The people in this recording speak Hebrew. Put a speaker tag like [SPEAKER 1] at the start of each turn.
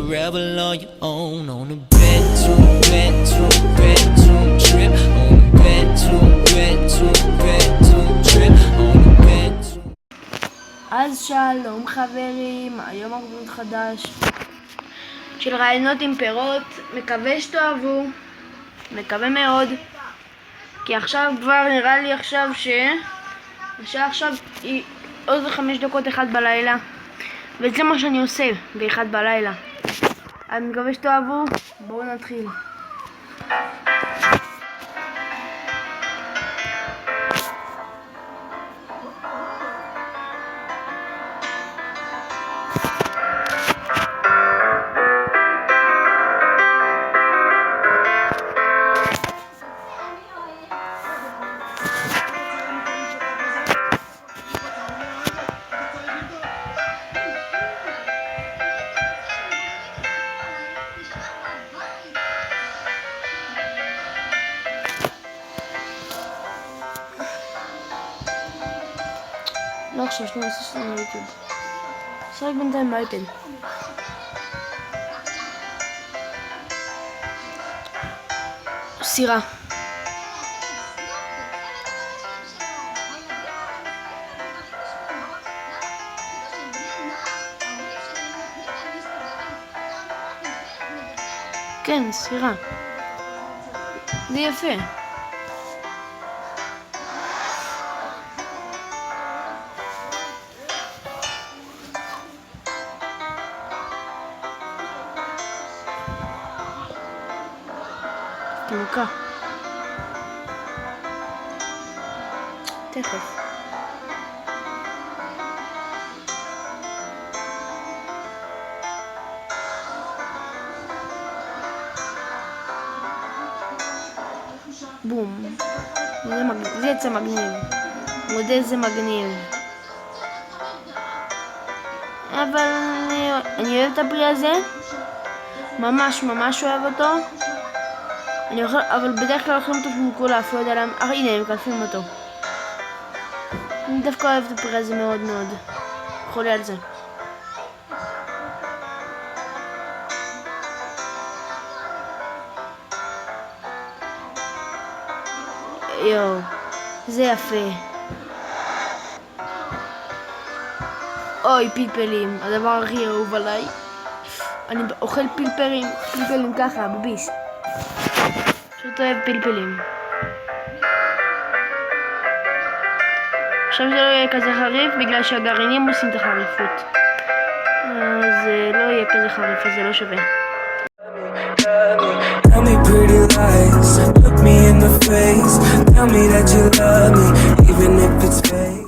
[SPEAKER 1] rebel on your own. On a bedroom trip. On a bedroom trip. On a bedroom.
[SPEAKER 2] אז שלום חברים, היום ערבות חדש של רעיונות עם פירות. מקווה שתאהבו, מקווה מאוד, כי עכשיו כבר נראה לי עכשיו השעה עכשיו היא עוד 5 דקות 1 בלילה, וזה מה שאני עושה ב1 בלילה. אני מקווה שתאהבו, בואו נתחיל. לא עכשיו, שנייה, עושה שלנו ליוטיוב. שרק בינתיים באייפד. סירה. כן, סירה. זה יפה. תנוקה. תכף. בום. זה יצא מגניב. מודה זה מגניב. אבל אני אוהב את הפרי הזה. ממש אוהב אותו. אבל בדרך כלל אוכלים אותו שמקולף, לא יודע למה. הנה, הם מקלפים אותו. אני דווקא אוהב את הפרי הזה מאוד. חולה על זה. יואו, זה יפה. אוי, פלפלים, הדבר הכי אהוב עליי. אני אוכל פלפלים ככה, בביס. פשוט אוהב פלפלים. עכשיו זה לא יהיה כזה חריף בגלל שהגרעינים עושים את החריפות. זה לא יהיה כזה חריף, אז זה לא שווה.
[SPEAKER 3] Tell me pretty lies, look me in the face, tell me that you love me, even if it's fake.